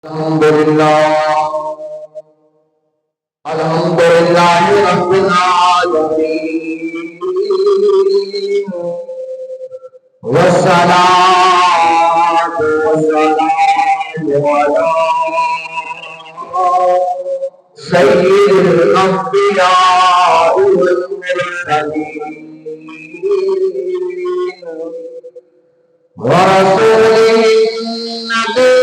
الحمد لله رب العالمين والصلاة والسلام على سيد الأنبياء والمرسلين ورسوله النبي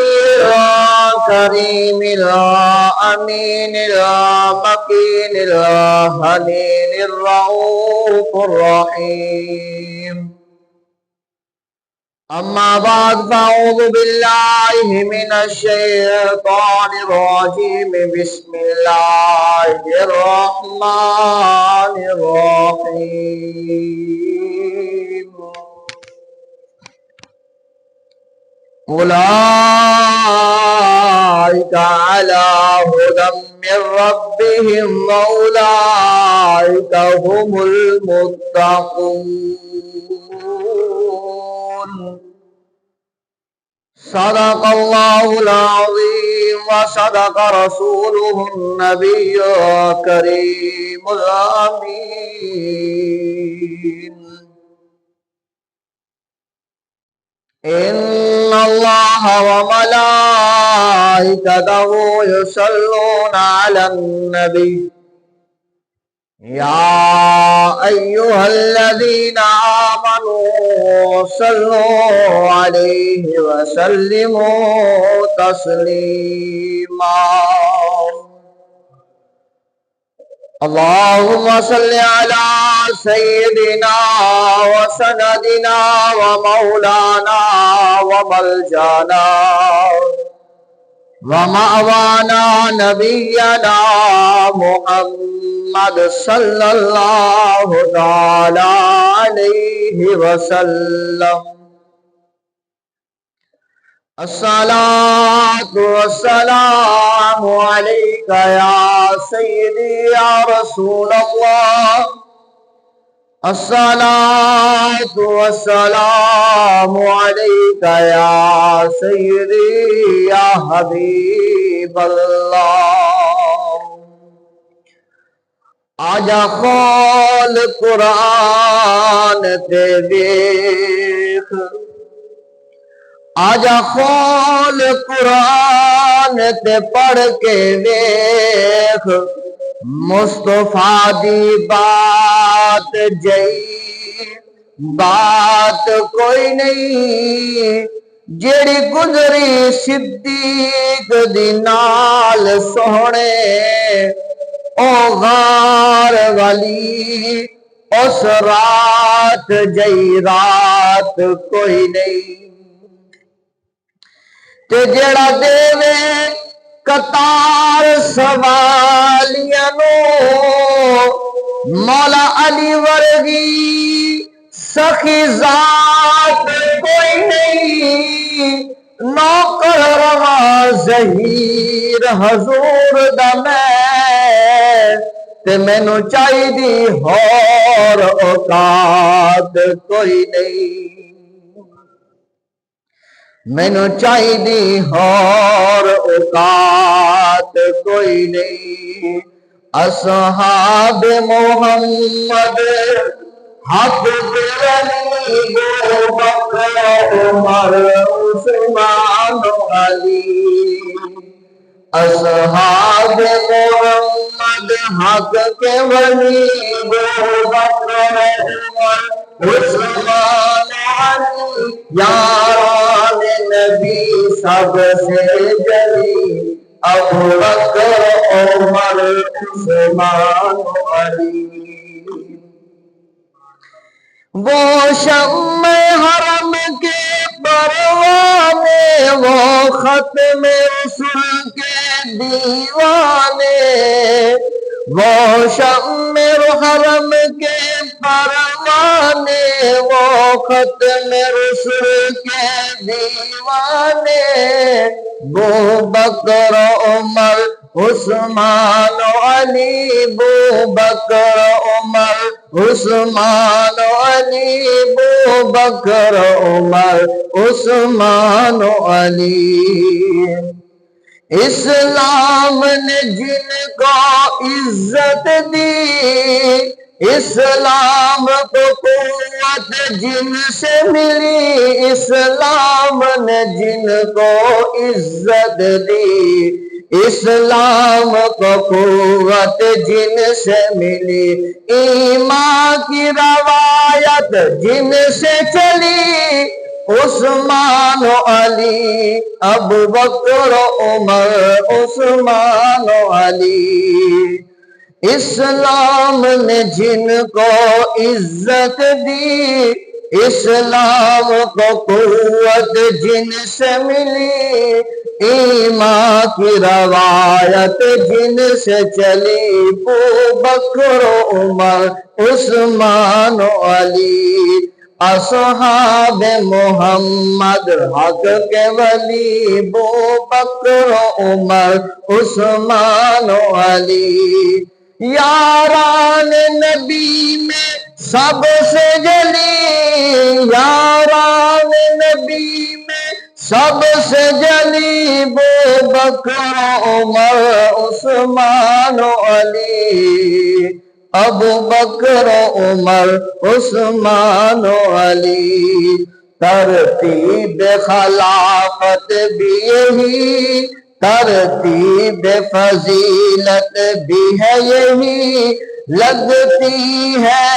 الكريم الأمين المكين الحنين الرؤوف الرحيم. أما بعد فأعوذ بالله من الشيطان الرجيم. بسم الله الرحمن الرحيم. أولئك على هدى من ربهم وأولئك هم المتقون. صدق الله العظيم وصدق رسوله النبي الكريم الأمين. إن الله وملائكته يصلون على النبي يا أيها الذين آمنوا صلوا عليه وسلموا تسليما. اللهم صل على سيدنا وسندنا ومولانا وملجانا ومأوانا نبينا محمد صلى الله تعالى عليه وسلم. الصلاة والسلام عليك يا سيدي يا رسول الله. الصلاة والسلام عليك يا سيدي يا حبيب الله. آجا خول قرآن تے دیکھ، آجا خول قرآن تے پڑھ کے دیکھ، مصطفیٰ دی بات جئی بات کوئی نہیں، جیڑی گزری صدیق دی نال سونے، او غار والی اس رات جئی رات کوئی نہیں. تے جیڑا دیوے قطار سوالیاں نو، مولا علی ورگی سخی ذات کوئی نہیں. نوکر رواں ظہیر حضور دا میں، تے مینوں چاہیدی ہور اوقات کوئی نہیں. مینوں چاہیدی ہور اوقات کوئی نہیں. اصحاب محمد حق علی بکر عمر عثمان علی. اصحاب محمد حق کے ولی بکر عمر عثمان علی. یاران نبی سب سے جلی ابو بکر عمر عثمان علی. وہ شمع حرم کے پروانے، وہ ختم رسول کے دیوانے، وہ شمع حرم کے پروانے، وہ ختم رسول کے دیوانے. بو بکر عمر عثمان علی، بو بکر عمر عثمان علی، بو بکر عمر عثمان علی. اسلام نے جن کو عزت دی، اسلام کو قوت جن سے ملی، اسلام نے جن کو عزت دی، اسلام کو قوت جن سے ملی، ایمان کی روایت جن سے چلی، عثمان و علی، ابو بکر و عمر، عثمان و علی۔ اسلام نے جن کو عزت دی، اسلام کو قوت جن سے ملی، ایمان کی روایت جن سے چلی، ابو بکر و عمر، عثمان و علی۔ اصحاب محمد حق کے ولی، ابو بکر و عمر، عثمان و علی۔ یاران نبی میں سب سے جلی، یاران نبی میں سب سے جلی، ابو بکر و عمر، عثمان و علی، ابو بکر و عمر، عثمان و علی۔ ترتیب خلافت بھی یہی، ترتیب فضیلت بھی ہے یہی، لگتی ہے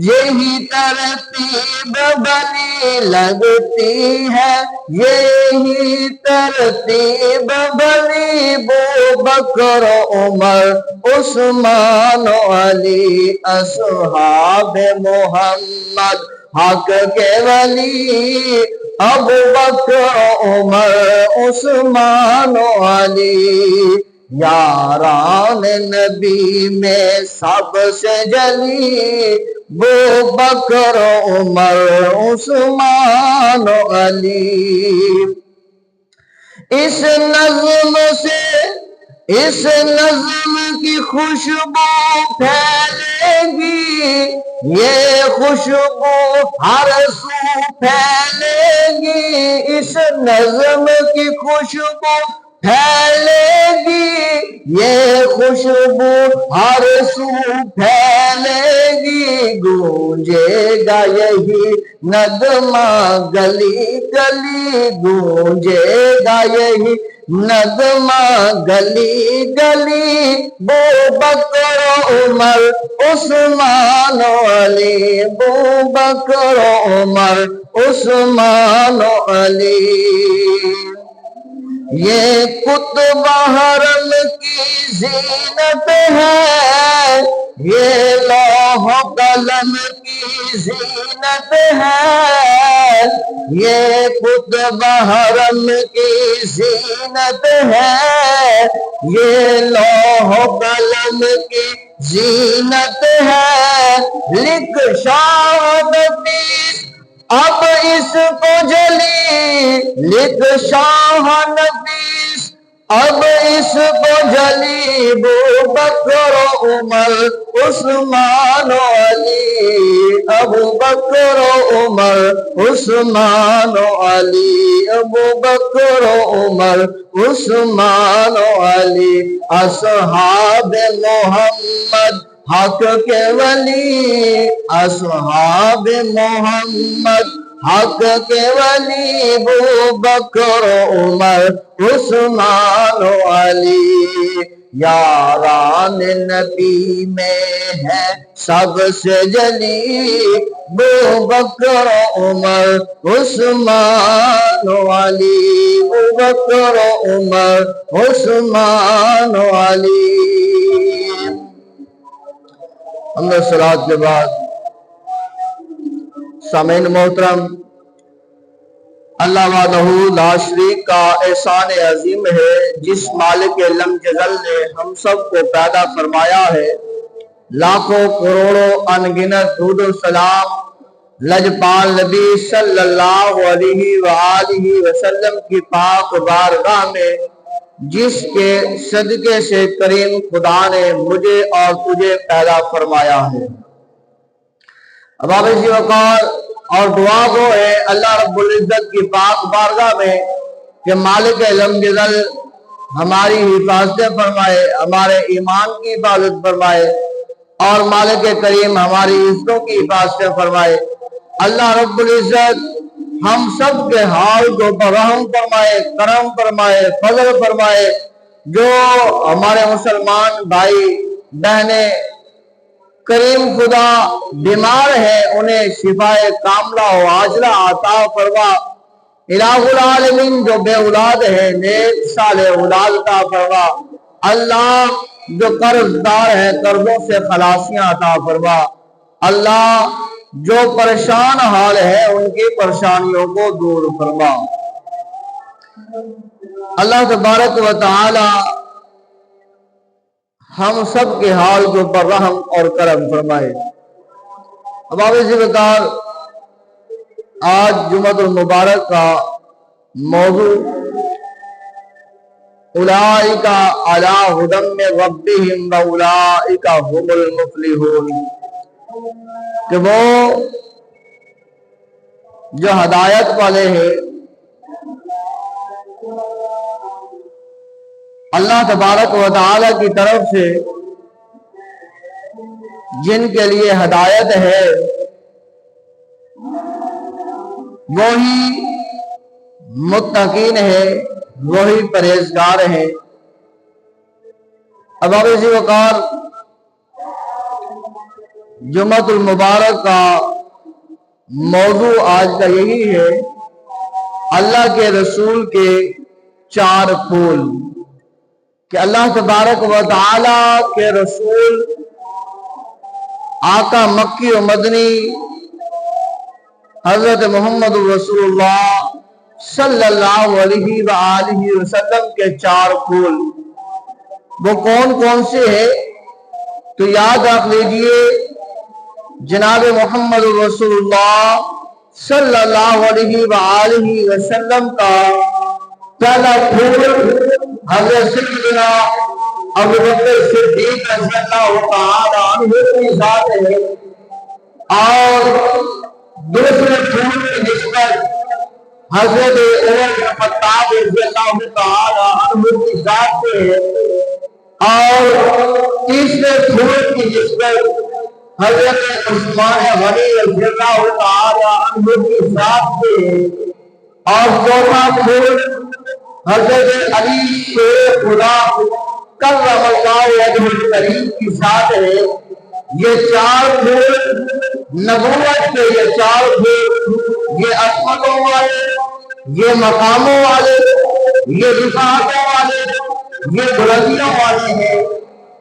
یہی ترتیب بنی، لگتی ہے یہی ترتیب بنی، ابو بکر و عمر، عثمان و علی۔ اصحاب محمد حق کے ولی، ابو بکر و عمر، عثمان و علی۔ یاران نبی میں سب سے جلی، ابو بکر و عمر، عثمان و علی۔ اس نظم سے، اس نظم کی خوشبو پھیلے گی، یہ خوشبو ہر سو پھیلے گی، اس نظم کی خوشبو پھیلے گی، یہ خوشبو ہر سو پھیلے گی، گونجے گا یہی نغمہ گلی گلی، گونجے گا یہی نغمہ گلی گلی، ابو بکر و عمر، عثمان و علی، ابو بکر و عمر، عثمان و علی۔ یہ قطب حرم کی زینت ہے، یہ لوح قلم کی زینت ہے، یہ قطب حرم کی زینت ہے، یہ لوح قلم کی زینت ہے، لکھ شاہ نفیس اب اس کو جلی، لکھ شاہ نفیس اب اس کو جلی، ابو بکر و عمر، عثمان و علی، ابو بکر و عمر، عثمان و علی، ابو بکر و عمر، عثمان و علی۔ اصحاب محمد حق کے ولی، اصحاب محمد حق کے ولی، ابو بکر و عمر، عثمان و علی۔ یاران نبی میں ہے سب سے جلی، ابو بکر و عمر، عثمان و علی، ابو بکر و عمر، عثمان و علی۔ حمد صلوات کے بعد سامعین محترم، اللہ وحدہ لا شریک کا احسان عظیم ہے، جس مالک لم یزل نے ہم سب کو پیدا فرمایا ہے۔ لاکھوں کروڑوں انگنت درود و سلام لجپال نبی صلی اللہ علیہ وآلہ وسلم کی پاک بارگاہ میں، جس کے صدقے سے کریم خدا نے مجھے اور تجھے پیدا فرمایا ہے۔ اب آپ اسی وقار اور دعا کو ہے اللہ رب العزت کی پاک بارگاہ میں کہ مالک لم یزل ہماری حفاظت فرمائے، ہمارے ایمان کی حفاظت فرمائے، اور مالک کریم ہماری عزتوں کی حفاظت فرمائے۔ اللہ رب العزت ہم سب کے حال کو رحم فرمائے، کرم فرمائے، فضل فرمائے۔ جو ہمارے مسلمان بھائی بہنیں کریم خدا بیمار ہیں انہیں شفائے کاملہ و عاجلہ عطا فرما۔ الہ العالمین جو بے اولاد ہے نیک صالح اولاد عطا فرما۔ اللہ جو قرض دار ہے قرضوں سے خلاصیاں عطا فرما۔ اللہ جو پریشان حال ہے ان کی پریشانیوں کو دور فرما۔ اللہ تبارک و تعالی ہم سب کے حال کے اوپر رحم اور کرم فرمائے۔ اب آپ اسی بکار آج جمعۃ المبارک کا موضوع اولئک علی ھدی من ربہم واولئک ھم المفلحون، کہ وہ جو ہدایت والے ہیں اللہ تبارک و تعالی کی طرف سے، جن کے لیے ہدایت ہے وہی متقین ہے، وہی پرہیزگار ہیں۔ اب آپ اسی وقار جمعۃ المبارک کا موضوع آج کا یہی ہے، اللہ کے رسول کے 4 پھول، کہ اللہ تبارک و تعالی کے رسول آقا مکی و مدنی حضرت محمد رسول اللہ صلی اللہ علیہ وآلہ وسلم کے 4 پھول وہ کون کون سے ہیں؟ تو یاد رکھ لیجئے، جناب محمد رسول اللہ صلی اللہ علیہ وآلہ وسلم کا پہلا پھول حضرت سیدنا ابوبکر صدیق رضی اللہ تعالی عنہ کی ذات ہے، اور دوسرے پھول کی نسبت حضرت عمر بن خطاب رضی اللہ تعالی عنہ کی ذات سے ہے، اور تیسرے پھول کی نسبت حضرت عثمان غنی رضی اللہ تعالی عنہ کی ذات سے ہے، اور چوتھا پھول حضرت علی شیر خدا کرم اللہ وجہہ الکریم کی ذات ہے۔ یہ 4 پھول نبوت کے، یہ 4 پھول یہ عظمتوں والے، یہ مقاموں والے، یہ رفعتوں والے، یہ بلندیوں والے ہیں۔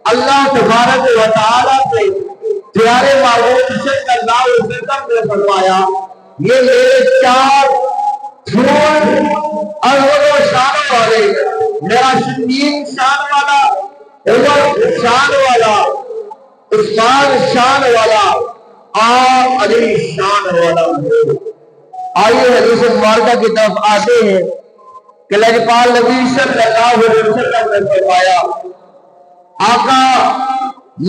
اللہ تبارک و تعالیٰ سے پیارے محبوب صلی اللہ علیہ وسلم نے فرمایا، یہ میرے 4 پھول عظمت و شان والے، میرا صدیق شان والا، عمر شان والا، عثمان شان والا، اور علی شان والا ہے۔ آئیے حدیث مبارکہ کی طرف آتے ہیں کہ لجپال نبی صلی اللہ علیہ وسلم نے فرمایا، آقا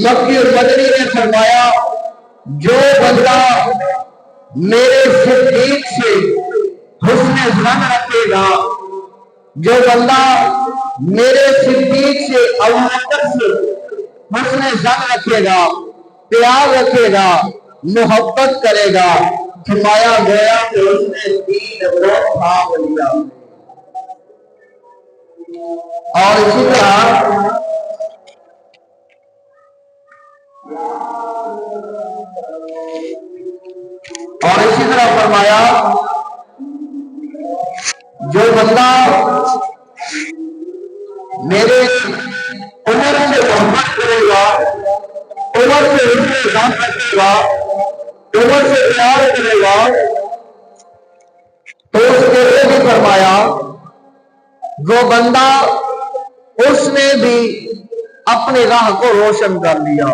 مکی اور مدنی نے فرمایا، جو بندہ میرے صدیق سے حسن ظن رکھے گا، جو بندہ میرے صدیق سے ابوبکر سے حسن ظن رکھے گا، پیار رکھے گا، محبت کرے گا، فرمایا گیا کہ اس نے دین کو تھام لیا۔ اور اسی طرح فرمایا، جو بندہ میرے عمر سے محبت کرے گا، عمر سے حسن ظن رکھے گا، عمر سے پیار کرے گا، تو اس کے لیے بھی فرمایا وہ بندہ اس نے بھی اپنی راہ کو روشن کر لیا۔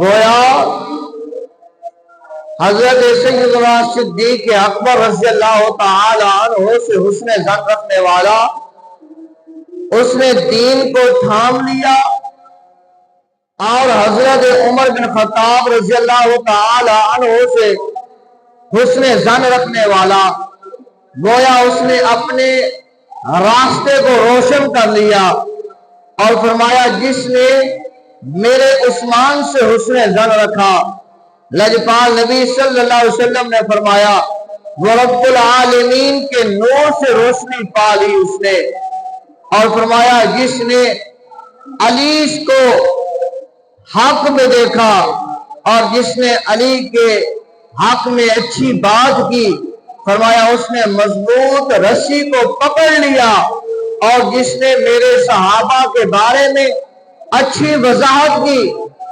گویا حضرت سیدنا صدیق اکبر رضی اللہ تعالی عنہ سے حسن ظن رکھنے والا، اس نے دین کو تھام لیا، اور حضرت عمر بن خطاب رضی اللہ تعالی عنہ سے حسن ظن رکھنے والا، گویا اس نے اپنے راستے کو روشن کر لیا، اور فرمایا جس نے میرے عثمان سے حسن ظن رکھا، لجپال نبی صلی اللہ علیہ وسلم نے فرمایا وہ رب العالمین کے نور سے روشنی پا لی اس نے، اور فرمایا جس نے علی کو حق میں دیکھا اور جس نے علی کے حق میں اچھی بات کی، فرمایا اس نے مضبوط رسی کو پکڑ لیا، اور جس نے میرے صحابہ کے بارے میں اچھی وضاحت کی،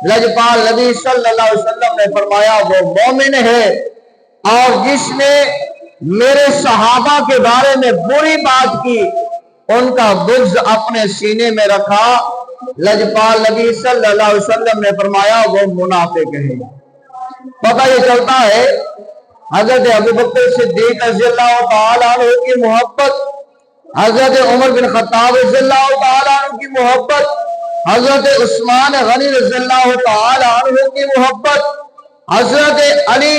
لجپال نبی صلی اللہ علیہ وسلم نے فرمایا وہ مومن ہے، اور جس نے میرے صحابہ کے بارے میں بری بات کی ان کا بغض اپنے سینے میں رکھا، لجپال نبی صلی اللہ علیہ وسلم نے فرمایا وہ منافق ہے۔ پتہ یہ چلتا ہے حضرت ابوبکر صدیق رضی اللہ تعالیٰ عنہ کی محبت، حضرت عمر بن خطاب رضی اللہ تعالیٰ عنہ کی محبت، حضرت عثمان غنی رضی اللہ تعالیٰ عنہ کی محبت، حضرت علی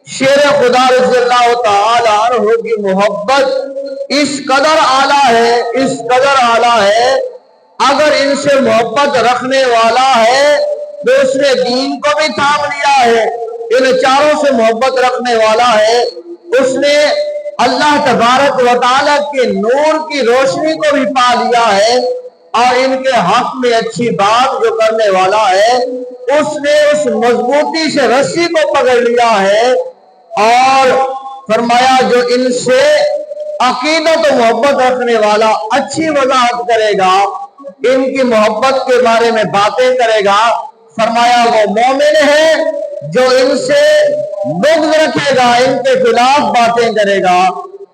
شیر خدا رضی اللہ تعالیٰ عنہ کی محبت اس قدر اعلیٰ ہے، اس قدر اعلیٰ ہے، اگر ان سے محبت رکھنے والا ہے تو اس نے دین کو بھی تھام لیا ہے، ان چاروں سے محبت رکھنے والا ہے، اس نے اللہ تبارک و تعالیٰ کے نور کی روشنی کو بھی پا لیا ہے، اور ان کے حق میں اچھی بات جو کرنے والا ہے اس نے اس مضبوطی سے رسی کو پکڑ لیا ہے، اور فرمایا جو ان سے عقیدت و محبت رکھنے والا اچھی وضاحت کرے گا، ان کی محبت کے بارے میں باتیں کرے گا، فرمایا وہ مومن ہے، جو ان سے بغض رکھے گا، ان کے خلاف باتیں کرے گا،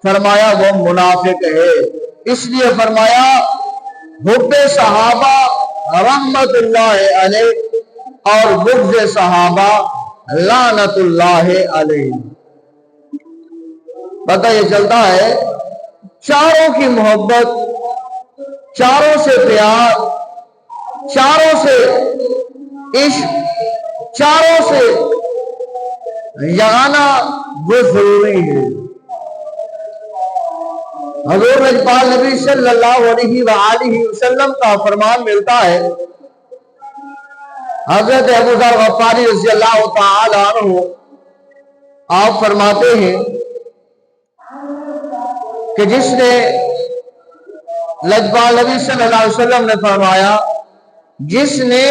فرمایا وہ منافق ہے۔ اس لیے فرمایا حب صحابہ رحمت اللہ علیہ اور بغض صحابہ لعنت اللہ علیہ۔ پتہ یہ چلتا ہے چاروں کی محبت، چاروں سے پیار، چاروں سے عشق، چاروں سے یگانا وہ ضروری ہے۔ حضور لجپال نبی صلی اللہ علیہ وآلہ وسلم کا فرمان ملتا ہے، حضرت ابو ذر غفاری رضی اللہ تعالی عنہ آپ فرماتے ہیں کہ جس نے لجپال نبی صلی اللہ علیہ وسلم نے فرمایا جس نے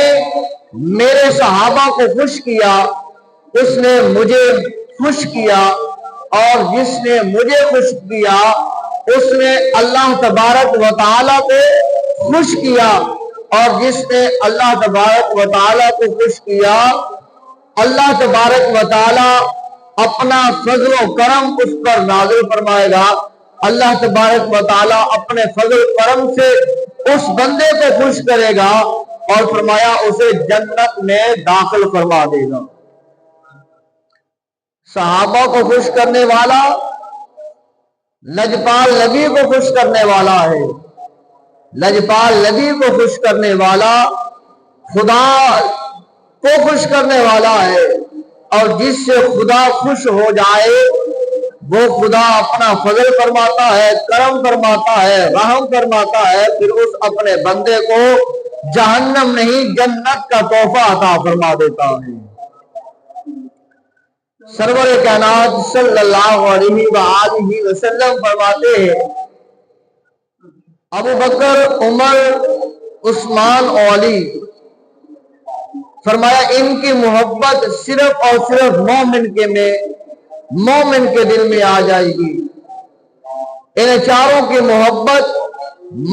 میرے صحابہ کو خوش کیا اس نے مجھے خوش کیا، اور جس نے مجھے خوش کیا اس نے اللہ تبارک و تعالیٰ کو خوش کیا، اور جس نے اللہ تبارک و تعالیٰ کو خوش کیا اللہ تبارک و تعالیٰ اپنا فضل و کرم اس پر نازل فرمائے گا، اللہ تبارک و تعالیٰ اپنے فضل و کرم سے اس بندے کو خوش کرے گا اور فرمایا اسے جنت میں داخل فرما دے گا۔ صحابہ کو خوش کرنے والا لجپال نبی کو خوش کرنے والا ہے، لجپال نبی کو خوش کرنے والا خدا کو خوش کرنے والا ہے، اور جس سے خدا خوش ہو جائے وہ خدا اپنا فضل فرماتا ہے، کرم فرماتا ہے، رحم فرماتا ہے، پھر اس اپنے بندے کو جہنم نہیں جنت کا تحفہ عطا فرما دیتا ہے۔ سرور کائنات صلی اللہ علیہ وآلہ وسلم فرماتے ہیں ابو بکر، عمر، عثمان اور علی، فرمایا ان کی محبت صرف اور صرف مومن کے دل میں آ جائے گی، ان چاروں کی محبت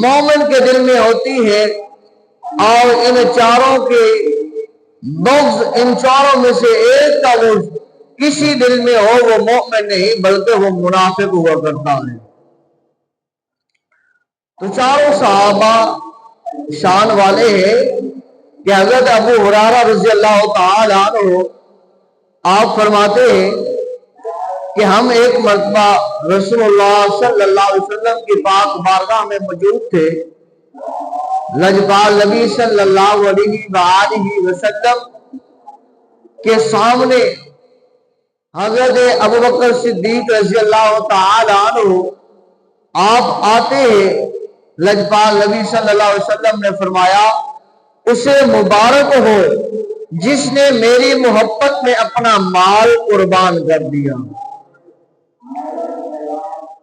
مومن کے دل میں ہوتی ہے، اور ان چاروں کے بغض، ان چاروں میں سے ایک کا بغض کسی دل میں ہو وہ مومن نہیں بلکہ وہ منافق ہوا کرتا ہے۔ تو چاروں صحابہ شان والے ہیں کہ حضرت ابو ہریرہ رضی اللہ تعالی عنہ آپ فرماتے ہیں کہ ہم ایک مرتبہ رسول اللہ صلی اللہ علیہ وسلم کی پاک بارگاہ میں موجود تھے، لجپال نبی صلی اللہ علیہ وآلہ وسلم کے سامنے حضرت ابوبکر صدیق رضی اللہ تعالی عنہ آپ آتے ہیں لجپال نبی صلی اللہ علیہ وسلم نے فرمایا اسے مبارک ہو جس نے میری محبت میں اپنا مال قربان کر دیا،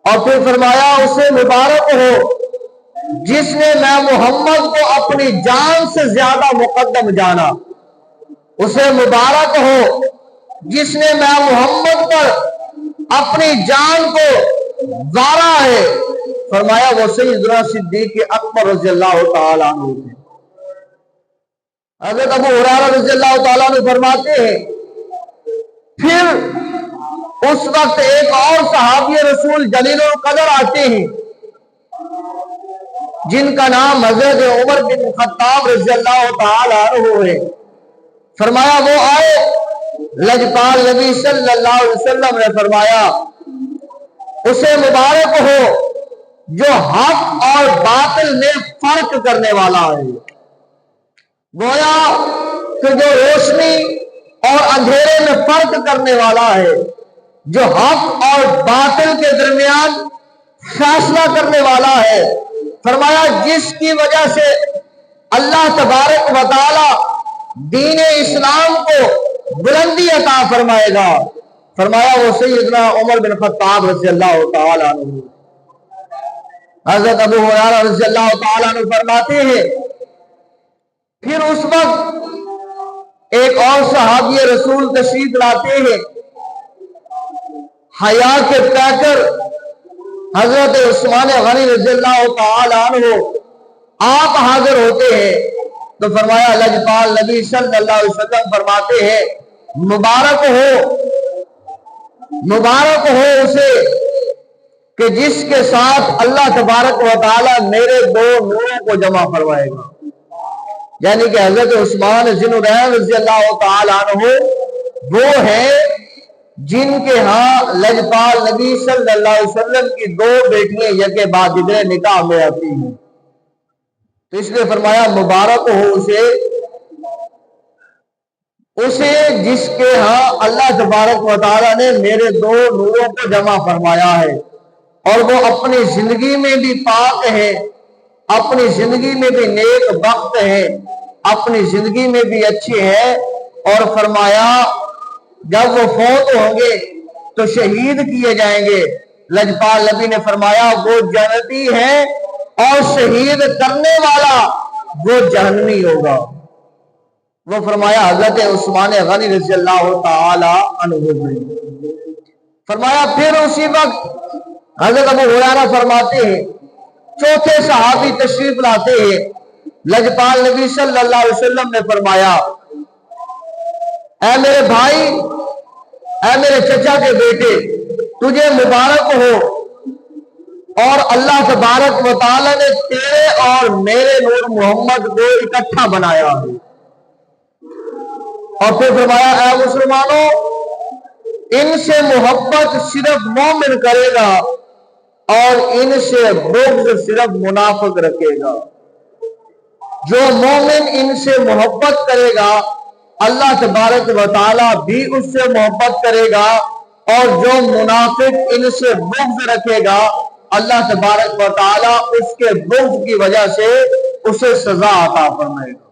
اور پھر فرمایا اسے مبارک ہو جس نے میں محمد کو اپنی جان سے زیادہ مقدم جانا، اسے مبارک ہو جس نے میں محمد پر اپنی جان کو وارا ہے۔ فرمایا وہ سیدنا صدیق اکبر رضی اللہ تعالیٰ عنہ تھے۔ حضرت ابو ہریرہ رضی اللہ تعالیٰ عنہ فرماتے ہیں پھر اس وقت ایک اور صحابی رسول جلیل القدر آتے ہیں جن کا نام حضرت عمر بن خطاب رضی اللہ تعالیٰ عنہ ہے۔ فرمایا وہ آئے، لجپال نبی صلی اللہ علیہ وسلم نے فرمایا اسے مبارک ہو جو حق اور باطل میں فرق کرنے والا ہے۔ گویا کہ جو روشنی اور اندھیرے میں فرق کرنے والا ہے، جو حق اور باطل کے درمیان فیصلہ کرنے والا ہے۔ فرمایا جس کی وجہ سے اللہ تبارک و تعالی دین اسلام کو بلندی عطا فرمائے گا۔ فرمایا وہ سیدنا عمر بن خطاب رضی اللہ تعالیٰ عنہ۔ حضرت ابو ہریرہ رضی اللہ تعالیٰ عنہ فرماتے ہیں پھر اس وقت ایک اور صحابی رسول تشریف لاتے ہیں، حیا کے پیکر حضرت عثمان غنی رضی اللہ تعالیٰ عنہ آپ حاضر ہوتے ہیں تو فرمایا لجپال نبی صلی اللہ علیہ وسلم فرماتے ہیں مبارک ہو اسے کہ جس کے ساتھ اللہ تبارک و تعالی میرے دو نوروں کو جمع فرمائے گا، یعنی کہ حضرت عثمان ذی النورین رضی اللہ تعالیٰ عنہ وہ ہیں جن کے ہاں لجپال نبی صلی اللہ علیہ وسلم کی دو بیٹیاں یکے بعد دیگرے نکاح میں آتی ہیں، تو اس لیے فرمایا مبارک ہو اسے جس کے ہاں اللہ تبارک و تعالیٰ نے میرے دو نوروں کو جمع فرمایا ہے، اور وہ اپنی زندگی میں بھی پاک ہے، اپنی زندگی میں بھی نیک بخت ہے، اپنی زندگی میں بھی اچھے ہیں۔ اور فرمایا جب وہ فوت ہوں گے تو شہید کیے جائیں گے۔ لجپال نبی نے فرمایا وہ جنتی ہے اور شہید کرنے والا وہ جہنمی ہوگا۔ وہ فرمایا حضرت عثمان غنی رضی اللہ تعالی عنہ نے فرمایا پھر اسی وقت حضرت ابو ہریرہ فرماتے ہیں چوتھے صحابی تشریف لاتے ہیں، لجپال نبی صلی اللہ علیہ وسلم نے فرمایا اے میرے بھائی، اے میرے چچا کے بیٹے، تجھے مبارک ہو، اور اللہ تبارک و تعالی نے تیرے اور میرے نور محمد کو اکٹھا بنایا ہے۔ اور پھر فرمایا اے مسلمانوں، ان سے محبت صرف مومن کرے گا اور ان سے بغض صرف منافق رکھے گا۔ جو مومن ان سے محبت کرے گا اللہ تبارک و تعالی بھی اس سے محبت کرے گا، اور جو منافق ان سے بغض رکھے گا اللہ تبارک و تعالی اس کے بغض کی وجہ سے اسے سزا عطا فرمائے گا۔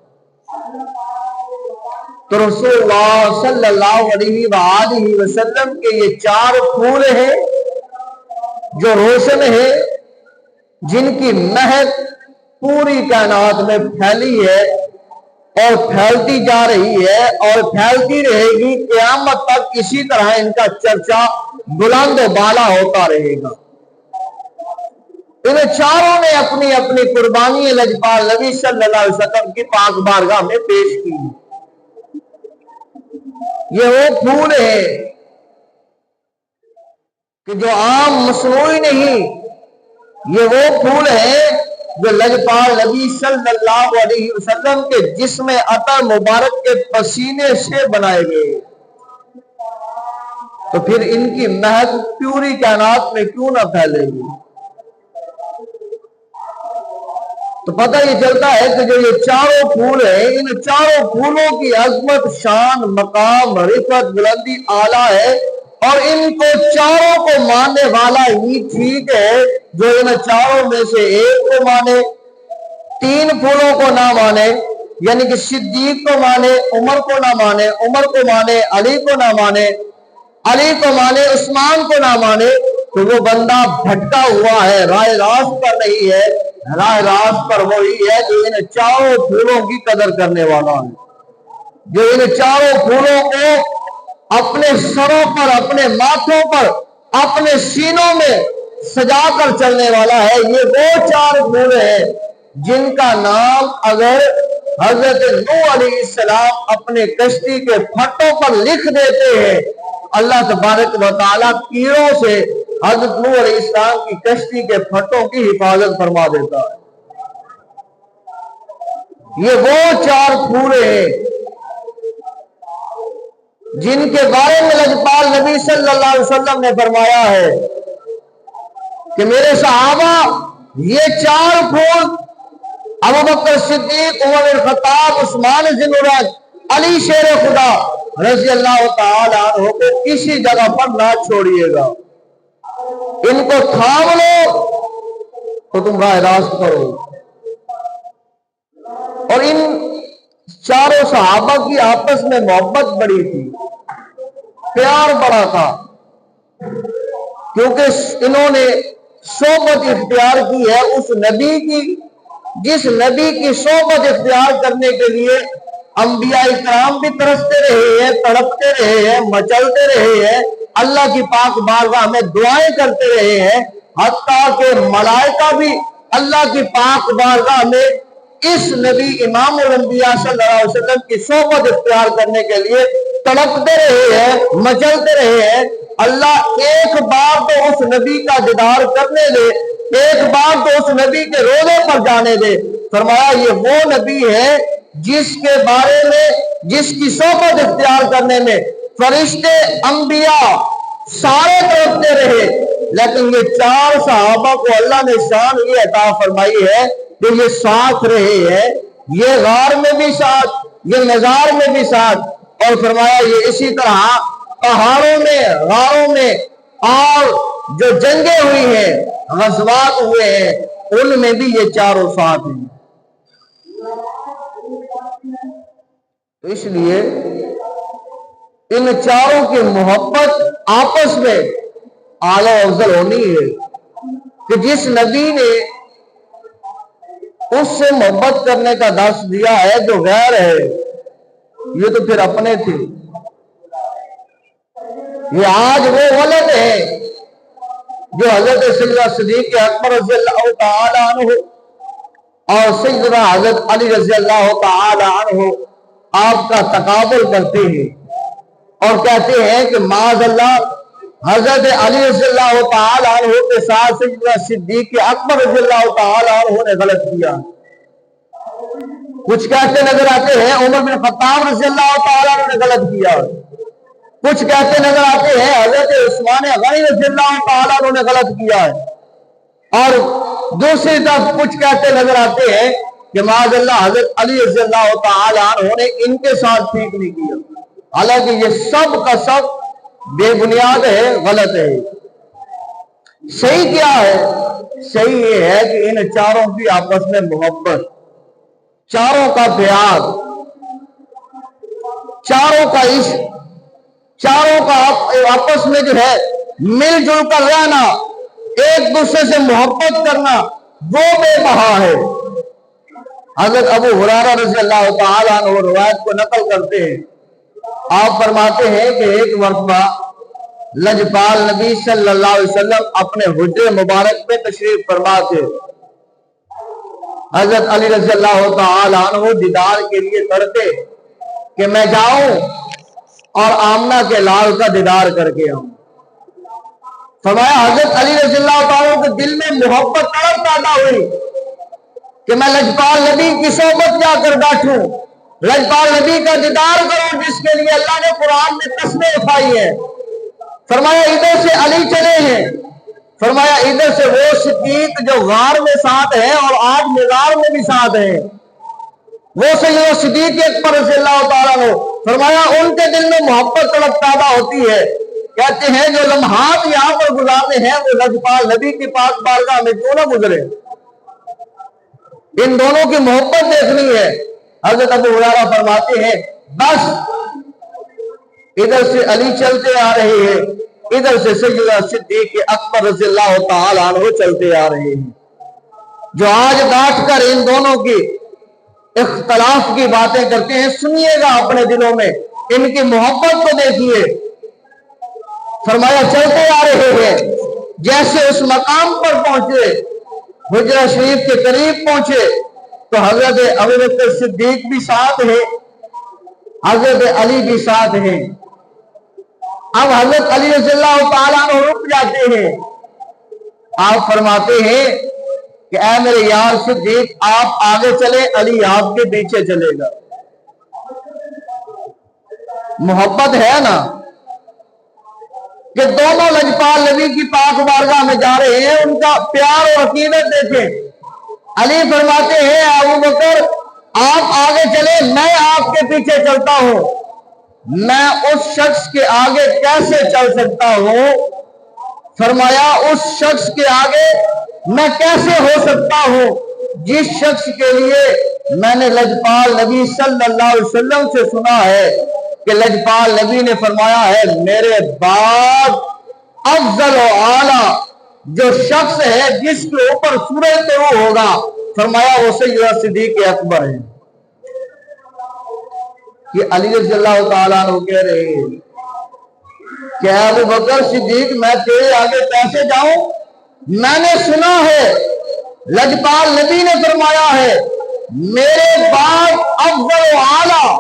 تو رسول اللہ صلی اللہ علیہ وآلہ وسلم کے یہ چار پھول ہیں جو روشن ہے، جن کی مہک پوری کائنات میں پھیلی ہے اور پھیلتی جا رہی ہے اور پھیلتی رہے گی، قیامت تک اسی طرح ان کا چرچا بلند و بالا ہوتا رہے گا۔ ان چاروں نے اپنی اپنی قربانی لجپال نبی صلی اللہ علیہ وسلم کی پاک بارگاہ میں پیش کی۔ یہ وہ پھول ہے کہ جو عام مصنوعی نہیں، یہ وہ پھول ہے جو لجپال نبی صلی اللہ علیہ وسلم کے جسم عطر مبارک کے پسینے سے بنائے گئے، تو پھر ان کی مہک پوری کائنات میں کیوں نہ پھیلے گی؟ تو پتہ یہ چلتا ہے کہ جو یہ چاروں پھول ہیں، ان چاروں پھولوں کی عظمت، شان، مقام، رفعت، بلندی اعلیٰ ہے، اور ان کو چاروں کو ماننے والا ہی ٹھیک ہے جو ان چاروں میں سے ایک کو مانے، تین پھولوں کو نہ مانے، یعنی کہ صدیق کو مانے، عمر کو نہ مانے، عمر کو مانے، علی کو نہ مانے، علی کو مانے، عثمان کو نہ مانے، تو وہ بندہ بھٹکا ہوا ہے، راہ راست پر نہیں ہے۔ راہ راست پر وہی ہے جو ان چاروں پھولوں کی قدر کرنے والا ہے، جو ان چاروں پھولوں کو اپنے سروں پر، اپنے ماتھوں پر، اپنے سینوں میں سجا کر چلنے والا ہے۔ یہ وہ چار پھول ہیں جن کا نام اگر حضرت نوح علیہ السلام اپنے کشتی کے پھٹوں پر لکھ دیتے ہیں، اللہ تبارک و تعالیٰ کیڑوں سے حضرت نوح علیہ السلام کی کشتی کے پھٹوں کی حفاظت فرما دیتا ہے۔ یہ وہ چار پھول ہیں جن کے بارے میں لجپال نبی صلی اللہ علیہ وسلم نے فرمایا ہے کہ میرے صحابہ یہ چار پھول ابوبکر صدیق، عمر بن خطاب، عثمان ذی النورین، علی شیر خدا رضی اللہ تعالی عنہ کو کسی جگہ پر نہ چھوڑیے گا۔ ان کو تھام لو تو تم راہ راست کرو۔ اور ان چاروں صحابہ کی آپس میں محبت بڑی تھی، پیار بڑا تھا، کیونکہ انہوں نے صحبت اختیار کی ہے اس نبی کی جس نبی کی صحبت اختیار کرنے کے لیے انبیاء کرام بھی ترستے رہے ہیں، تڑپتے رہے ہیں، مچلتے رہے ہیں، اللہ کی پاک بارگاہ میں دعائیں کرتے رہے ہیں، حتیٰ کہ ملائکہ بھی اللہ کی پاک بارگاہ میں اس نبی امام الانبیاء صلی اللہ علیہ وسلم کی صحبت اختیار کرنے کے لیے تڑپتے رہے ہیں، مچلتے رہے ہیں۔ اللہ ایک بار تو اس نبی کا دیدار کرنے دے، ایک بار تو اس نبی کے روضے پر جانے دے۔ فرمایا یہ وہ نبی ہے جس کے بارے میں، جس کی صحبت اختیار کرنے میں فرشتے، انبیاء سارے تڑپتے رہے، لیکن یہ چار صحابہ کو اللہ نے شان یہ عطا فرمائی ہے کہ یہ ساتھ رہے ہیں، یہ غار میں بھی ساتھ، یہ مزار میں بھی ساتھ، اور فرمایا یہ اسی طرح پہاڑوں میں، غاروں میں، اور جو جنگیں ہوئی ہیں، غزوات ہوئے ہیں، ان میں بھی یہ چاروں ساتھ ہیں۔ تو اس لیے ان چاروں کی محبت آپس میں اعلیٰ افضل ہونی ہے کہ جس نبی نے اس سے محبت کرنے کا درس دیا ہے جو غیر ہے، یہ تو پھر اپنے تھے۔ یہ آج وہ ولد ہے جو حضرت سیدنا صدیق اکبر رضی اللہ تعالی عنہ اور سیدنا حضرت علی رضی اللہ تعالی عنہ آپ کا تقابل کرتے ہیں اور کہتے ہیں کہ معاذ اللہ حضرت علی رضی اللہ تعالی عنہ کے ساتھ سیدنا صدیق اکبر رضی اللہ تعالی عنہ نے غلط کیا۔ کچھ کہتے نظر آتے ہیں عمر بن خطاب رضی اللہ تعالی عنہ نے غلط کیا، کچھ کہتے نظر آتے ہیں حضرت عثمان غنی رضی اللہ تعالیٰ عنہ نے غلط کیا ہے، اور دوسری طرف کچھ کہتے نظر آتے ہیں کہ معاذ اللہ حضرت علی رضی اللہ تعالیٰ عنہ نے ان کے ساتھ ٹھیک نہیں کیا، حالانکہ یہ سب کا سب بے بنیاد ہے، غلط ہے۔ صحیح کیا ہے؟ صحیح یہ ہے کہ ان چاروں کی آپس میں محبت، چاروں کا پیار، چاروں کا عشق، چاروں کا آپس میں جو ہے مل جل کر رہنا، ایک دوسرے سے محبت کرنا، وہ بے بہا ہے۔ حضرت ابو ہریرہ رضی اللہ تعالی عنہ روایت کو نقل کرتے ہیں، آپ فرماتے ہیں کہ ایک مرتبہ لجپال نبی صلی اللہ علیہ وسلم اپنے حجرے مبارک میں تشریف فرما تھے۔ حضرت علی رضی اللہ تعالی عنہ دیدار کے لیے تڑپے کہ میں جاؤں اور آمنہ کے لال کا دیدار کر کے آؤں۔ فرمایا حضرت علی رضی اللہ تعالیٰ کے دل میں محبت تڑپ پیدا ہوئی کہ میں لجپال نبی کی صحبت جا کر بیٹھوں، لجپال نبی کا دیدار کروں جس کے لیے اللہ نے قرآن میں قسمیں اٹھائی ہیں۔ فرمایا ادھر سے علی چلے ہیں، فرمایا ادھر سے وہ صدیق جو غار میں ساتھ ہیں اور آج مزار میں بھی ساتھ ہیں، وہ سیدنا صدیق اکبر رضی اللہ تعالیٰ عنہ، فرمایا ان کے دل میں محبت تڑپ پیدا ہوتی ہے کہتے ہیں جو لمحات یہاں پر گزارنے ہیں وہ لجپال نبی کی پاک بارگاہ میں کیوں نہ گزرے؟ ان دونوں کی محبت دیکھنی ہے۔ حضرت ابو ہریرہ فرماتے ہیں بس ادھر سے علی چلتے آ رہے ہیں، ادھر سے سیدنا صدیق اکبر رضی اللہ تعالی عنہ چلتے آ رہے ہیں، جو آج ڈانٹ کر ان دونوں کی اختلاف کی باتیں کرتے ہیں سنیے گا اپنے دلوں میں، ان کی محبت کو دیکھیے۔ فرمایا چلتے آ رہے ہیں، جیسے اس مقام پر پہنچے، حجرہ شریف کے قریب پہنچے تو حضرت ابوبکر صدیق بھی ساتھ ہے، حضرت علی بھی ساتھ ہیں۔ اب حضرت علی رضی اللہ تعالیٰ عنہ رک جاتے ہیں، آپ فرماتے ہیں کہ اے میرے یار صدیق آپ آگے چلے، علی آپ کے پیچھے چلے گا۔ محبت ہے نا کہ دونوں لجپال نبی کی پاک بارگاہ میں جا رہے ہیں، ان کا پیار اور عقیدت دیکھیں۔ علی فرماتے ہیں ابو بکر آپ آگے چلے، میں آپ کے پیچھے چلتا ہوں۔ میں اس شخص کے آگے کیسے چل سکتا ہوں؟ فرمایا اس شخص کے آگے میں کیسے ہو سکتا ہوں جس شخص کے لیے میں نے لجپال نبی صلی اللہ علیہ وسلم سے سنا ہے کہ لجپال نبی نے فرمایا ہے میرے بعد افضل و اعلیٰ جو شخص ہے جس کے اوپر سورج طلوع ہوگا، فرمایا وہ سیدنا صدیق اکبر ہے۔ یہ علی رضی اللہ تعالیٰ عنہ کہہ رہے ہیں کہ ابو بکر صدیق میں تیرے آگے کیسے جاؤں؟ میں نے سنا ہے لجپال نبی نے فرمایا ہے میرے بعد افضل و اعلیٰ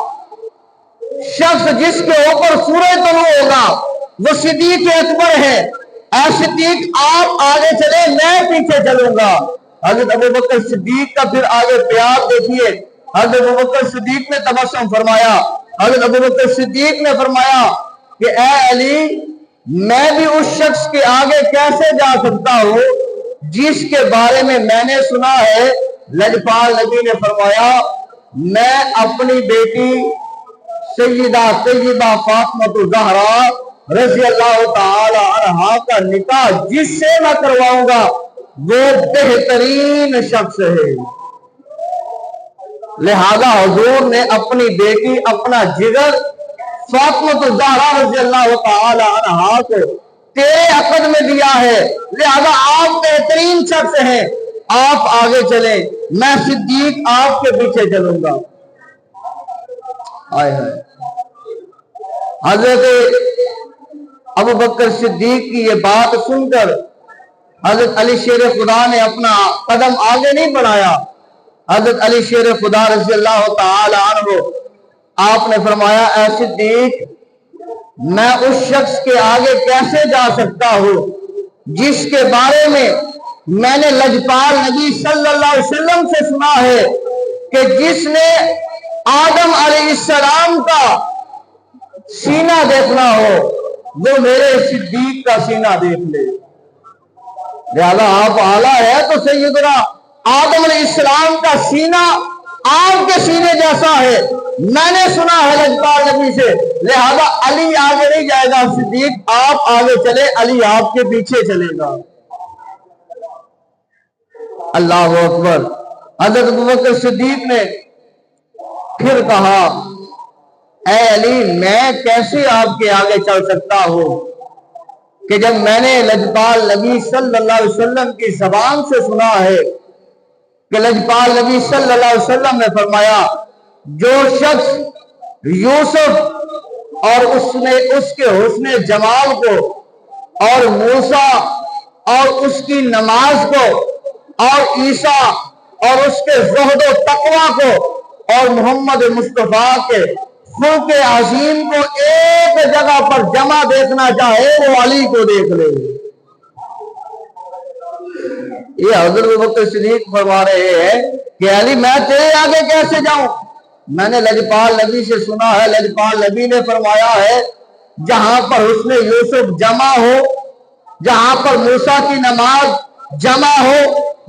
شخص جس کے اوپر سورج طلوع ہوگا وہ صدیق اکبر ہے۔ اے صدیق آپ آگے چلے، میں پیچھے چلوں گا۔ حضرت ابوبکر صدیق کا پھر آگے پیار دیکھیے۔ حضرت ابوبکر صدیق نے تبسم فرمایا، حضرت ابوبکر صدیق نے فرمایا کہ اے علی میں بھی اس شخص کے آگے کیسے جا سکتا ہوں جس کے بارے میں نے سنا ہے۔ لجپال نبی نے فرمایا میں اپنی بیٹی سیدہ طیبہ فاطمہ الزہرا رضی اللہ تعالی عنہا کا نکاح جس سے میں کرواؤں گا وہ بہترین شخص ہے۔ لہذا حضور نے اپنی بیٹی اپنا جگر فاطمہ الزہرا رضی اللہ تعالی عنہا کو تیرے عقد میں دیا ہے، لہذا آپ بہترین شخص ہیں، آپ آگے چلیں، میں صدیق آپ کے پیچھے چلوں گا۔ حضرت ابو بکر صدیق کی یہ بات سن کر حضرت علی شیر خدا نے اپنا قدم آگے نہیں بڑھایا۔ حضرت علی شیر خدا رضی اللہ تعالی عنہ آپ نے فرمایا اے صدیق میں اس شخص کے آگے کیسے جا سکتا ہوں جس کے بارے میں نے لجپال نبی صلی اللہ علیہ وسلم سے سنا ہے کہ جس نے آدم علیہ السلام کا سینہ دیکھنا ہو وہ میرے صدیق کا سینہ دیکھ لے۔ لہذا آپ اعلیٰ ہے تو سیدنا آدم علیہ السلام کا سینہ آپ کے سینے جیسا ہے، میں نے سنا ہے لجپال نبی سے، لہذا علی آگے نہیں جائے گا، صدیق آپ آگے چلے، علی آپ کے پیچھے چلے گا۔ اللہ اکبر۔ حضرت ابوبکر صدیق نے پھر کہا اے علی میں کیسے آپ کے آگے چل سکتا ہوں کہ جب میں نے لجپال نبی صلی اللہ علیہ وسلم کی زبان سے سنا ہے کہ لجپال نبی صلی اللہ علیہ وسلم نے فرمایا جو شخص یوسف اور اس کے حسن جمال کو اور موسیٰ اور اس کی نماز کو اور عیسیٰ اور اس کے زہد و تقوی کو اور محمد مصطفیٰ کے خلق عظیم کو ایک جگہ پر جمع دیکھنا چاہے وہ علی کو دیکھ لے۔ یہ حضرت ابوبکر صدیق فرما رہے ہیں کہ علی میں تیرے آگے کیسے جاؤں؟ میں نے لجپال نبی سے سنا ہے، لجپال نبی نے فرمایا ہے جہاں پر حسن یوسف جمع ہو، جہاں پر موسیٰ کی نماز جمع ہو،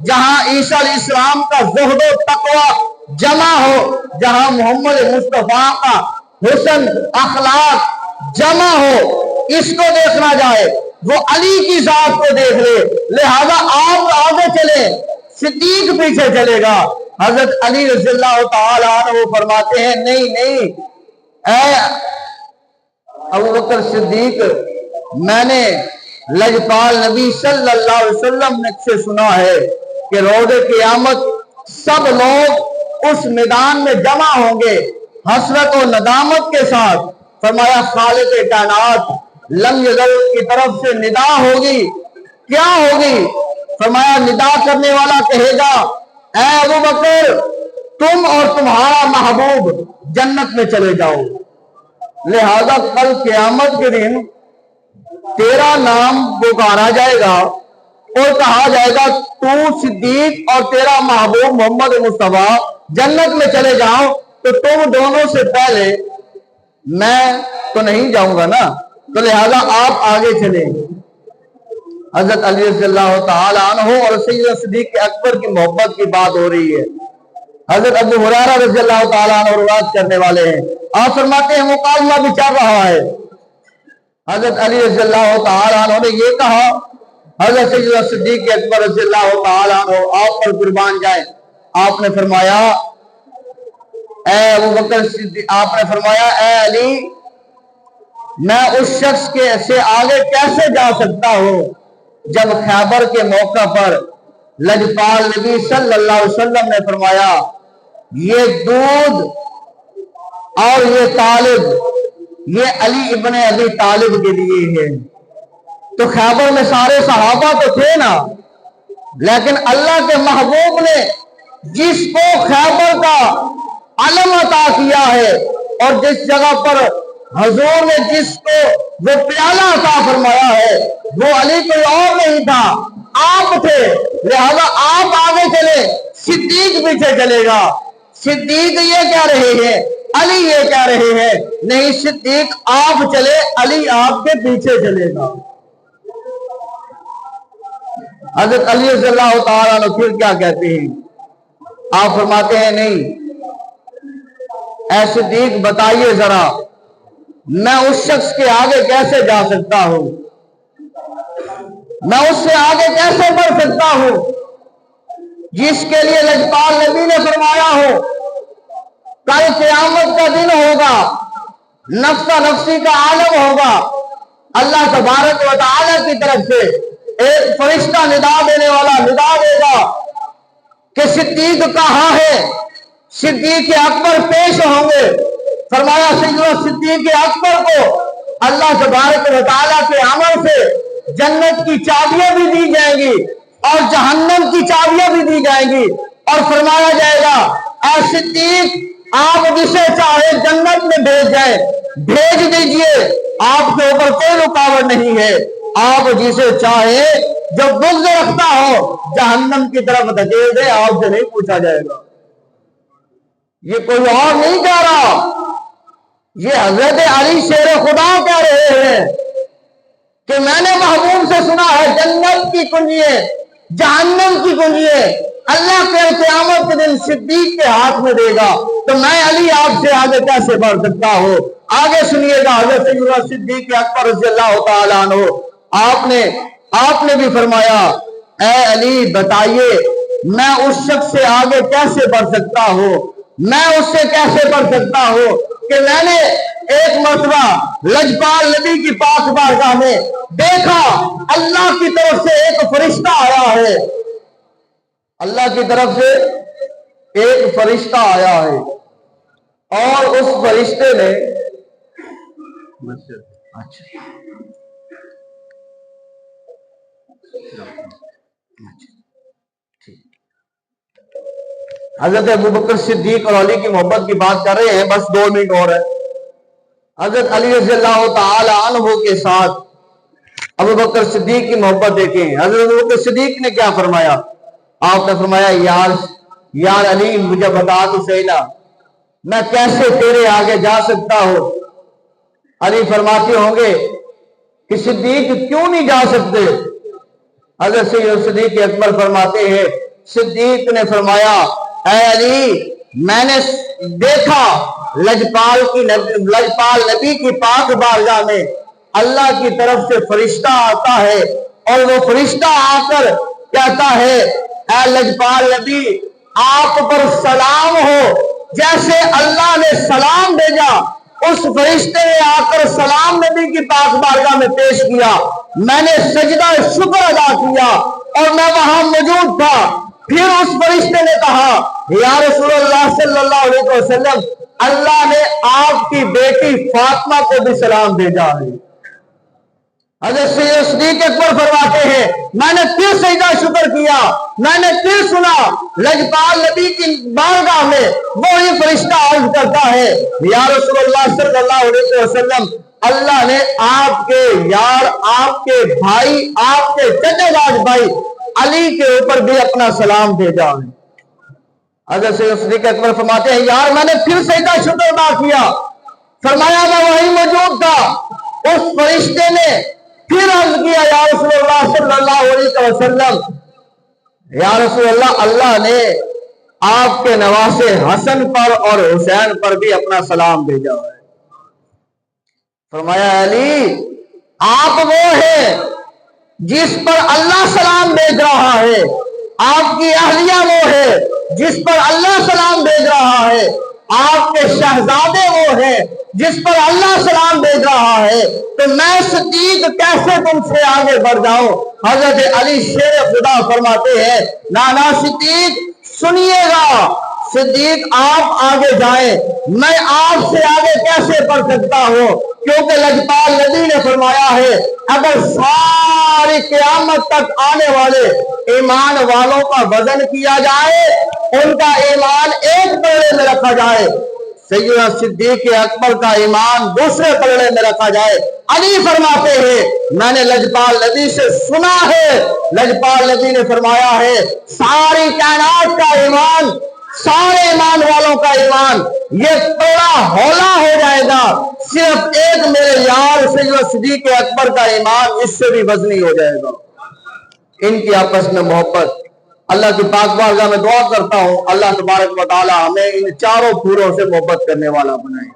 جہاں عیسیٰ علیہ السلام کا زہد و تقوی جمع ہو، جہاں محمد مصطفیٰ کا حسن اخلاق جمع ہو، اس کو دیکھنا جائے وہ علی کی ذات کو دیکھ لے، لہذا آپ آگے چلے، صدیق پیچھے چلے گا۔ حضرت علی رضی اللہ تعالی عنہ فرماتے ہیں نہیں اے ابوبکر صدیق، میں نے لجپال نبی صلی اللہ علیہ وسلم سے سنا ہے کہ روز قیامت سب لوگ اس میدان میں جمع ہوں گے حسرت و ندامت کے ساتھ۔ فرمایا خالق کائنات لم یزل کی طرف سے ندا ہوگی، کیا ہوگی؟ فرمایا ندا کرنے والا کہے گا اے ابوبکر تم اور تمہارا محبوب جنت میں چلے جاؤ، لہذا کل قیامت کے دن تیرا نام پکارا جائے گا اور کہا جائے گا تو صدیق اور تیرا محبوب محمد مصطفیٰ جنت میں چلے جاؤ، تو تم دونوں سے پہلے میں تو نہیں جاؤں گا نا، تو لہذا آپ آگے چلیں۔ حضرت علی رضی اللہ تعالی عنہ اور سیدنا صدیق اکبر کی محبت کی بات ہو رہی ہے۔ حضرت ابو ہریرہ رضی اللہ تعالی عنہ روایت کرنے والے ہیں، آپ فرماتے ہیں مقابلہ بھی چل رہا ہے۔ حضرت علی رضی اللہ تعالی عنہ نے یہ کہا، حضرت سیدنا صدیق اکبر رضی اللہ تعالی عنہ آپ پر قربان جائیں، آپ نے فرمایا اے ابوبکر صدیق، آپ نے فرمایا اے علی میں اس شخص کے سے آگے کیسے جا سکتا ہوں جب خیبر کے موقع پر لجپال نبی صلی اللہ علیہ وسلم نے فرمایا یہ دودھ اور یہ طالب یہ علی ابن ابی طالب کے لیے ہے۔ تو خیبر میں سارے صحابہ تو تھے نا، لیکن اللہ کے محبوب نے جس کو خیبر کا علم عطا کیا ہے اور جس جگہ پر حضور نے جس کو وہ پیالہ عطا فرمایا ہے وہ علی کوئی اور نہیں تھا، آپ تھے، لہذا آپ آگے چلے، صدیق پیچھے چلے گا۔ صدیق یہ کہہ رہے ہیں، علی یہ کہہ رہے ہیں نہیں صدیق آپ چلے، علی آپ کے پیچھے چلے گا۔ حضرت علی رضی اللہ تعالیٰ عنہ پھر کیا کہتے ہیں؟ آپ فرماتے ہیں نہیں اے صدیق بتائیے ذرا میں اس شخص کے آگے کیسے جا سکتا ہوں، میں اس سے آگے کیسے بڑھ سکتا ہوں جس کے لیے لجپال نبی نے فرمایا ہو کل قیامت کا دن ہوگا، نفس نفسی کا عالم ہوگا، اللہ تبارک و تعالی کی طرف سے ایک فرشتہ ندا دینے والا ندا دے گا کہ صدیق کہاں ہے، صدیق اکبر پیش ہوں گے۔ فرمایا سیدنا صدیق اکبر کو اللہ تبارک و تعالیٰ کے عمل سے جنت کی چابیاں بھی دی جائیں گی اور جہنم کی چابیاں بھی دی جائیں گی، اور فرمایا جائے گا اے صدیق آپ جسے چاہے جنت میں بھیج جائیں، بھیج دیجئے، آپ کے اوپر کوئی رکاوٹ نہیں ہے، آپ جسے چاہے جو بغض رکھتا ہو جہنم کی طرف دھکیل دے، آپ سے نہیں پوچھا جائے گا۔ یہ کوئی اور نہیں کہہ رہا، یہ حضرت علی شیر خدا کہہ رہے ہیں کہ میں نے محبوب سے سنا ہے جنت کی کنجیے جہنم کی کنجیے اللہ کے قیامت کے دن صدیق کے ہاتھ میں دے گا، تو میں علی آپ سے آگے کیسے بڑھ سکتا ہوں؟ آگے سنیے گا حضرت سیدنا صدیق اکبر رضی اللہ تعالیٰ عنہ آپ نے بھی فرمایا اے علی بتائیے میں اس شخص سے آگے کیسے بڑھ سکتا ہوں، میں اس سے کیسے بڑھ سکتا ہوں کہ میں نے ایک مرتبہ لجپال نبی کی پاک بارگاہ میں دیکھا اللہ کی طرف سے ایک فرشتہ آیا ہے، اللہ کی طرف سے ایک فرشتہ آیا ہے اور اس فرشتے نے حضرت ابوبکر صدیق اور علی کی محبت کی بات کر رہے ہیں، بس 2 منٹ اور ہے۔ حضرت علی رضی اللہ تعالی عنہ کے ساتھ ابوبکر صدیق کی محبت دیکھیں۔ حضرت ابوبکر صدیق نے کیا فرمایا؟ آپ نے فرمایا یار علی مجھے بتا تو صحیح نا میں کیسے تیرے آگے جا سکتا ہوں؟ علی فرماتے ہوں گے کہ صدیق کیوں نہیں جا سکتے؟ حضرت صدیق اکبر فرماتے ہیں صدیق نے فرمایا اے علی میں نے دیکھا لجپال نبی کی پاک بارگاہ میں اللہ کی طرف سے فرشتہ آتا ہے اور وہ فرشتہ آ کر کہتا ہے اے لجپال نبی آپ پر سلام ہو، جیسے اللہ نے سلام بھیجا اس فرشتے نے آ کر سلام نبی کی پاک بارگاہ میں پیش کیا، میں نے سجدہ شکر ادا کیا اور میں وہاں موجود تھا۔ پھر اس فرشتے نے کہا یا رسول اللہ صلی اللہ علیہ وسلم اللہ نے آپ کی بیٹی فاطمہ کو بھی سلام بھیجا ہے۔ حضرت صدیق اکبر فرماتے ہیں میں نے پھر سجدہ شکر کیا، میں نے پھر سنا لجپال نبی کی بارگاہ میں وہی فرشتہ عرض کرتا ہے یا رسول اللہ صلی اللہ علیہ وسلم اللہ نے آپ کے یار، آپ کے بھائی، آپ کے چچا جاج بھائی علی کے اوپر بھی اپنا سلام بھیجا ہے۔ حضرت صدیق اکبر فرماتے ہیں یار میں نے پھر سجدہ شکر ادا کیا، فرمایا میں وہی موجود تھا، اس فرشتے نے پھر عرض کیا یا رسول اللہ صلی اللہ علیہ وسلم یا رسول اللہ اللہ نے آپ کے نواسے حسن پر اور حسین پر بھی اپنا سلام بھیجا ہے۔ فرمایا علی آپ وہ ہیں جس پر اللہ سلام بھیج رہا ہے، آپ کی اہلیہ وہ ہے جس پر اللہ سلام بھیج رہا ہے، آپ کے شہزادے وہ ہیں جس پر اللہ سلام بھیج رہا ہے، تو میں صدیق کیسے تم سے آگے بڑھ جاؤں؟ حضرت علی شیر خدا فرماتے ہیں نانا صدیق سنیے گا، صدیق آپ آگے جائیں، میں آپ سے آگے کیسے بڑھ سکتا ہوں؟ کیونکہ لجپال نبی نے فرمایا ہے اگر ساری قیامت تک آنے والے ایمان والوں کا وزن کیا جائے، ان کا ایمان ایک پلڑے میں رکھا جائے، سیدنا صدیق اکبر کا ایمان دوسرے پلڑے میں رکھا جائے۔ علی فرماتے ہیں میں نے لجپال نبی سے سنا ہے، لجپال نبی نے فرمایا ہے ساری کائنات کا ایمان، سارے ایمان والوں کا ایمان یہ پلڑا ہولا ہو جائے گا، صرف ایک میرے یار سیدنا صدیق اکبر کا ایمان اس سے بھی وزنی ہو جائے گا۔ ان کی آپس میں محبت، اللہ کی پاک بارگاہ میں دعا کرتا ہوں اللہ تبارک و تعالی ہمیں ان چاروں پھولوں سے محبت کرنے والا بنائے۔